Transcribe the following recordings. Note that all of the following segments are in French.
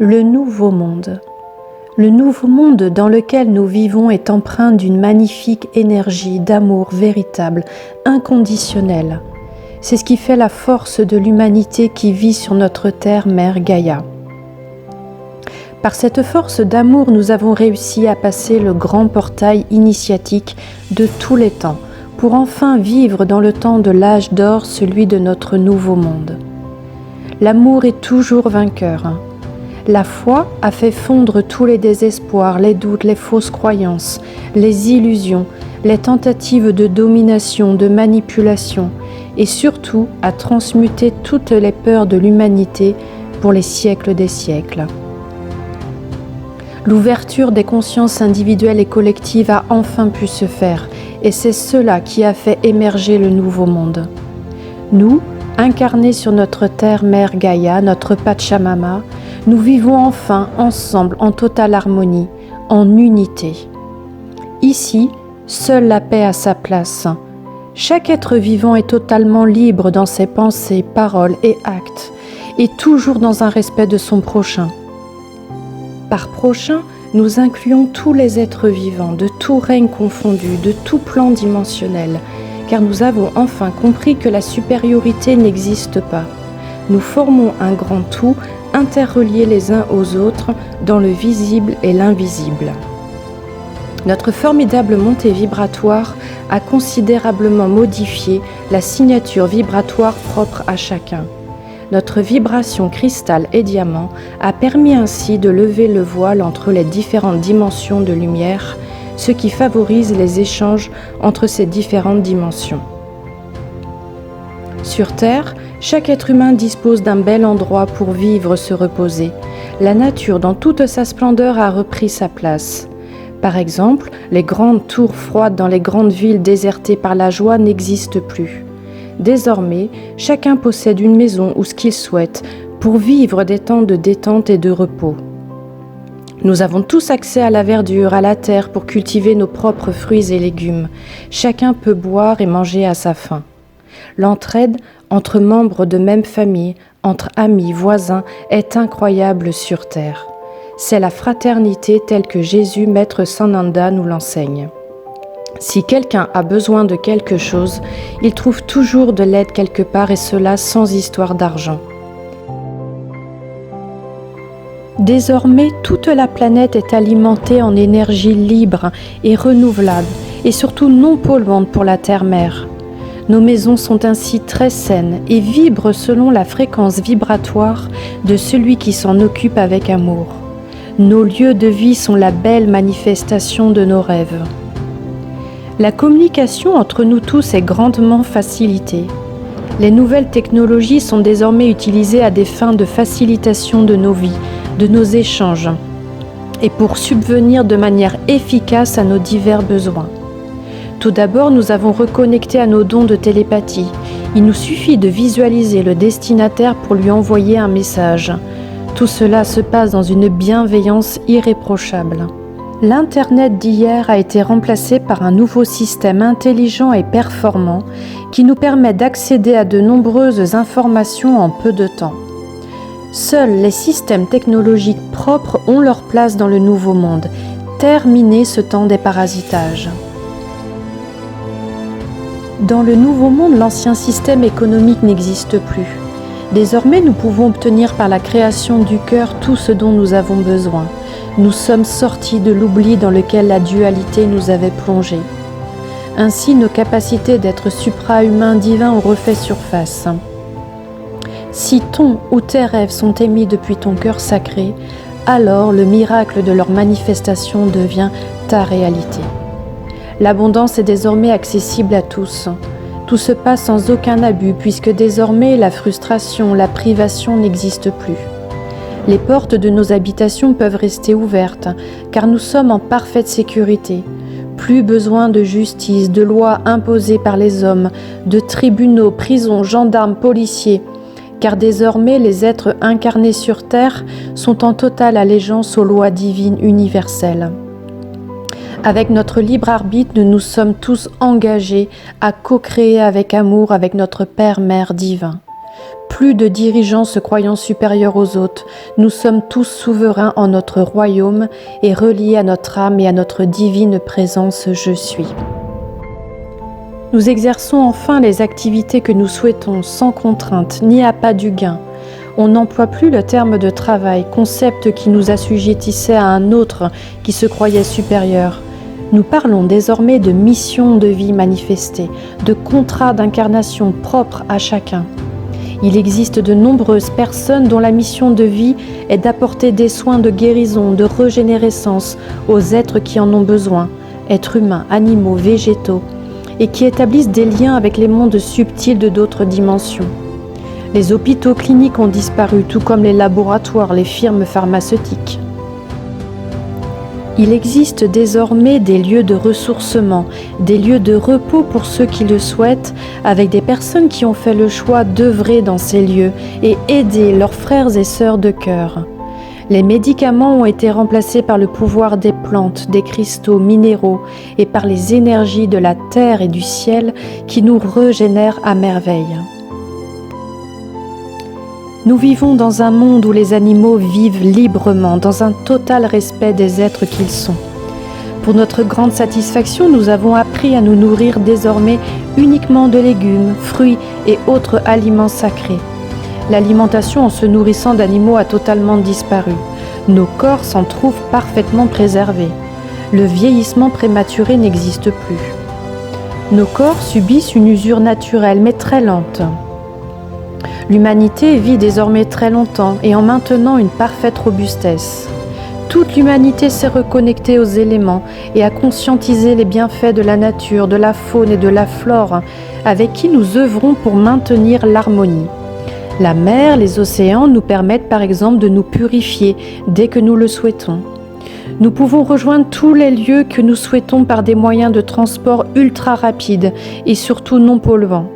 Le nouveau monde. Le nouveau monde dans lequel nous vivons est empreint d'une magnifique énergie d'amour véritable, inconditionnel. C'est ce qui fait la force de l'humanité qui vit sur notre terre-mère Gaïa. Par cette force d'amour, nous avons réussi à passer le grand portail initiatique de tous les temps, pour enfin vivre dans le temps de l'âge d'or, celui de notre nouveau monde. L'amour est toujours vainqueur. La foi a fait fondre tous les désespoirs, les doutes, les fausses croyances, les illusions, les tentatives de domination, de manipulation et surtout a transmuté toutes les peurs de l'humanité pour les siècles des siècles. L'ouverture des consciences individuelles et collectives a enfin pu se faire et c'est cela qui a fait émerger le nouveau monde. Nous, incarnés sur notre terre-mère Gaïa, notre Pachamama, nous vivons enfin ensemble en totale harmonie, en unité. Ici, seule la paix a sa place. Chaque être vivant est totalement libre dans ses pensées, paroles et actes, et toujours dans un respect de son prochain. Par prochain, nous incluons tous les êtres vivants, de tout règne confondu, de tout plan dimensionnel, car nous avons enfin compris que la supériorité n'existe pas. Nous formons un grand tout, interreliés les uns aux autres dans le visible et l'invisible. Notre formidable montée vibratoire a considérablement modifié la signature vibratoire propre à chacun. Notre vibration cristal et diamant a permis ainsi de lever le voile entre les différentes dimensions de lumière, ce qui favorise les échanges entre ces différentes dimensions. Sur Terre, chaque être humain dispose d'un bel endroit pour vivre, se reposer. La nature, dans toute sa splendeur, a repris sa place. Par exemple, les grandes tours froides dans les grandes villes désertées par la joie n'existent plus. Désormais, chacun possède une maison ou ce qu'il souhaite pour vivre des temps de détente et de repos. Nous avons tous accès à la verdure, à la terre pour cultiver nos propres fruits et légumes. Chacun peut boire et manger à sa faim. L'entraide entre membres de même famille, entre amis, voisins, est incroyable sur terre. C'est la fraternité telle que Jésus, Maître Sananda, nous l'enseigne. Si quelqu'un a besoin de quelque chose, il trouve toujours de l'aide quelque part et cela sans histoire d'argent. Désormais, toute la planète est alimentée en énergie libre et renouvelable et surtout non polluante pour la terre-mère. Nos maisons sont ainsi très saines et vibrent selon la fréquence vibratoire de celui qui s'en occupe avec amour. Nos lieux de vie sont la belle manifestation de nos rêves. La communication entre nous tous est grandement facilitée. Les nouvelles technologies sont désormais utilisées à des fins de facilitation de nos vies, de nos échanges, et pour subvenir de manière efficace à nos divers besoins. Tout d'abord, nous avons reconnecté à nos dons de télépathie. Il nous suffit de visualiser le destinataire pour lui envoyer un message. Tout cela se passe dans une bienveillance irréprochable. L'Internet d'hier a été remplacé par un nouveau système intelligent et performant qui nous permet d'accéder à de nombreuses informations en peu de temps. Seuls les systèmes technologiques propres ont leur place dans le nouveau monde. Terminé ce temps des parasitages. Dans le nouveau monde, l'ancien système économique n'existe plus. Désormais, nous pouvons obtenir par la création du cœur tout ce dont nous avons besoin. Nous sommes sortis de l'oubli dans lequel la dualité nous avait plongés. Ainsi, nos capacités d'être supra-humains divins ont refait surface. Si ton ou tes rêves sont émis depuis ton cœur sacré, alors le miracle de leur manifestation devient ta réalité. L'abondance est désormais accessible à tous. Tout se passe sans aucun abus puisque désormais la frustration, la privation n'existent plus. Les portes de nos habitations peuvent rester ouvertes car nous sommes en parfaite sécurité. Plus besoin de justice, de lois imposées par les hommes, de tribunaux, prisons, gendarmes, policiers, car désormais les êtres incarnés sur terre sont en totale allégeance aux lois divines universelles. Avec notre libre arbitre, nous nous sommes tous engagés à co-créer avec amour avec notre Père-Mère divin. Plus de dirigeants se croyant supérieurs aux autres, nous sommes tous souverains en notre royaume et reliés à notre âme et à notre divine présence Je suis. Nous exerçons enfin les activités que nous souhaitons sans contrainte ni appât du gain. On n'emploie plus le terme de travail, concept qui nous assujettissait à un autre qui se croyait supérieur. Nous parlons désormais de mission de vie manifestée, de contrat d'incarnation propre à chacun. Il existe de nombreuses personnes dont la mission de vie est d'apporter des soins de guérison, de régénérescence aux êtres qui en ont besoin, êtres humains, animaux, végétaux, et qui établissent des liens avec les mondes subtils de d'autres dimensions. Les hôpitaux cliniques ont disparu, tout comme les laboratoires, les firmes pharmaceutiques. Il existe désormais des lieux de ressourcement, des lieux de repos pour ceux qui le souhaitent, avec des personnes qui ont fait le choix d'œuvrer dans ces lieux et aider leurs frères et sœurs de cœur. Les médicaments ont été remplacés par le pouvoir des plantes, des cristaux minéraux et par les énergies de la terre et du ciel qui nous régénèrent à merveille. Nous vivons dans un monde où les animaux vivent librement, dans un total respect des êtres qu'ils sont. Pour notre grande satisfaction, nous avons appris à nous nourrir désormais uniquement de légumes, fruits et autres aliments sacrés. L'alimentation en se nourrissant d'animaux a totalement disparu. Nos corps s'en trouvent parfaitement préservés. Le vieillissement prématuré n'existe plus. Nos corps subissent une usure naturelle mais très lente. L'humanité vit désormais très longtemps et en maintenant une parfaite robustesse. Toute l'humanité s'est reconnectée aux éléments et a conscientisé les bienfaits de la nature, de la faune et de la flore, avec qui nous œuvrons pour maintenir l'harmonie. La mer, les océans nous permettent par exemple de nous purifier dès que nous le souhaitons. Nous pouvons rejoindre tous les lieux que nous souhaitons par des moyens de transport ultra rapides et surtout non polluants.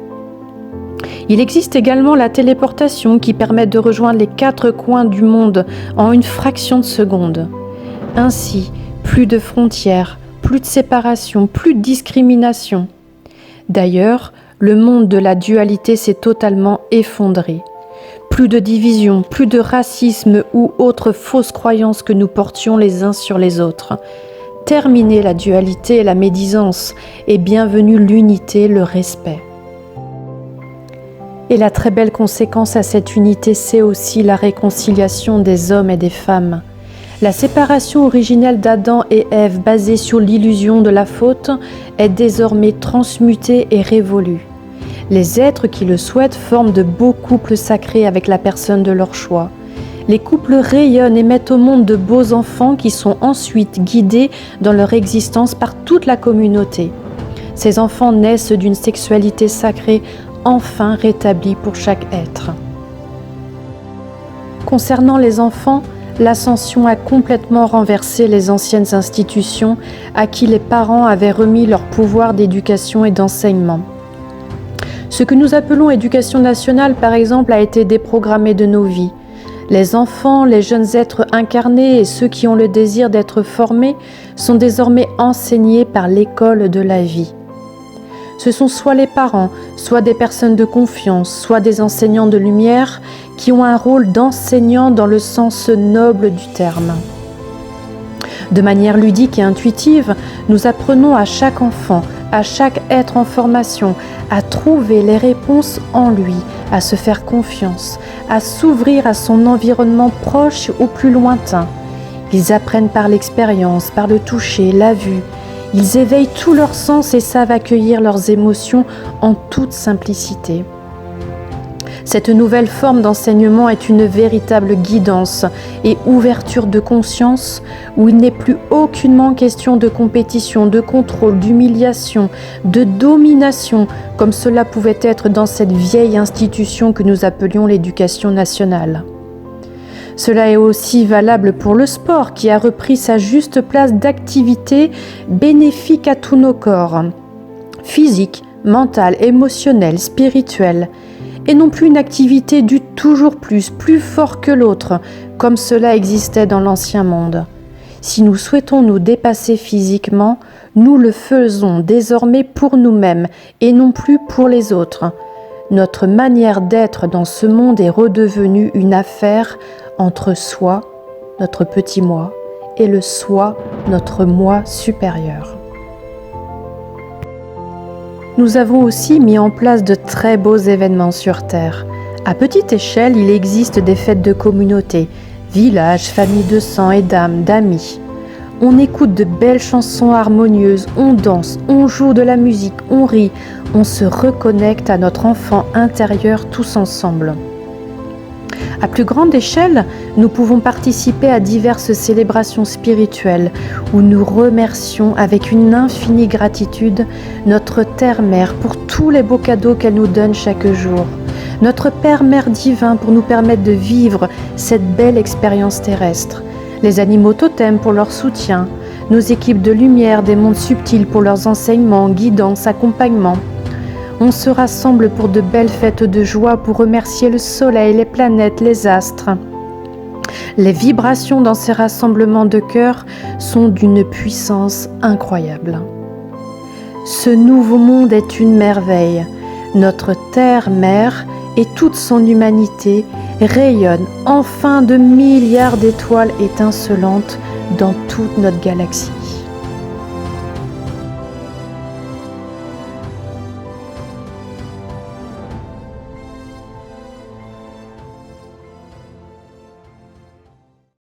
Il existe également la téléportation qui permet de rejoindre les 4 coins du monde en une fraction de seconde. Ainsi, plus de frontières, plus de séparation, plus de discrimination. D'ailleurs, le monde de la dualité s'est totalement effondré. Plus de division, plus de racisme ou autres fausses croyances que nous portions les uns sur les autres. Terminez la dualité et la médisance et bienvenue l'unité, le respect. Et la très belle conséquence à cette unité, c'est aussi la réconciliation des hommes et des femmes. La séparation originelle d'Adam et Ève, basée sur l'illusion de la faute, est désormais transmutée et révolue. Les êtres qui le souhaitent forment de beaux couples sacrés avec la personne de leur choix. Les couples rayonnent et mettent au monde de beaux enfants qui sont ensuite guidés dans leur existence par toute la communauté. Ces enfants naissent d'une sexualité sacrée enfin rétablie pour chaque être. Concernant les enfants, l'ascension a complètement renversé les anciennes institutions à qui les parents avaient remis leur pouvoir d'éducation et d'enseignement. Ce que nous appelons éducation nationale, par exemple, a été déprogrammé de nos vies. Les enfants, les jeunes êtres incarnés et ceux qui ont le désir d'être formés sont désormais enseignés par l'école de la vie. Ce sont soit les parents, soit des personnes de confiance, soit des enseignants de lumière qui ont un rôle d'enseignant dans le sens noble du terme. De manière ludique et intuitive, nous apprenons à chaque enfant, à chaque être en formation, à trouver les réponses en lui, à se faire confiance, à s'ouvrir à son environnement proche ou plus lointain. Ils apprennent par l'expérience, par le toucher, la vue. Ils éveillent tous leurs sens et savent accueillir leurs émotions en toute simplicité. Cette nouvelle forme d'enseignement est une véritable guidance et ouverture de conscience où il n'est plus aucunement question de compétition, de contrôle, d'humiliation, de domination comme cela pouvait être dans cette vieille institution que nous appelions l'éducation nationale. Cela est aussi valable pour le sport qui a repris sa juste place d'activité bénéfique à tous nos corps, physique, mental, émotionnel, spirituel, et non plus une activité du toujours plus fort que l'autre, comme cela existait dans l'ancien monde. Si nous souhaitons nous dépasser physiquement, nous le faisons désormais pour nous-mêmes et non plus pour les autres. notre manière d'être dans ce monde est redevenue une affaire entre soi, notre petit moi, et le soi, notre moi supérieur. Nous avons aussi mis en place de très beaux événements sur Terre. À petite échelle, il existe des fêtes de communauté, villages, familles de sang et d'âmes, d'amis. On écoute de belles chansons harmonieuses, on danse, on joue de la musique, on rit, on se reconnecte à notre enfant intérieur tous ensemble. À plus grande échelle, nous pouvons participer à diverses célébrations spirituelles où nous remercions avec une infinie gratitude notre Terre-Mère pour tous les beaux cadeaux qu'elle nous donne chaque jour, notre Père-Mère divin pour nous permettre de vivre cette belle expérience terrestre, les animaux totems pour leur soutien, nos équipes de lumière des mondes subtils pour leurs enseignements, guidance, accompagnement. On se rassemble pour de belles fêtes de joie pour remercier le soleil, les planètes, les astres. Les vibrations dans ces rassemblements de cœur sont d'une puissance incroyable. Ce nouveau monde est une merveille. Notre Terre-Mère et toute son humanité rayonnent enfin de milliards d'étoiles étincelantes dans toute notre galaxie.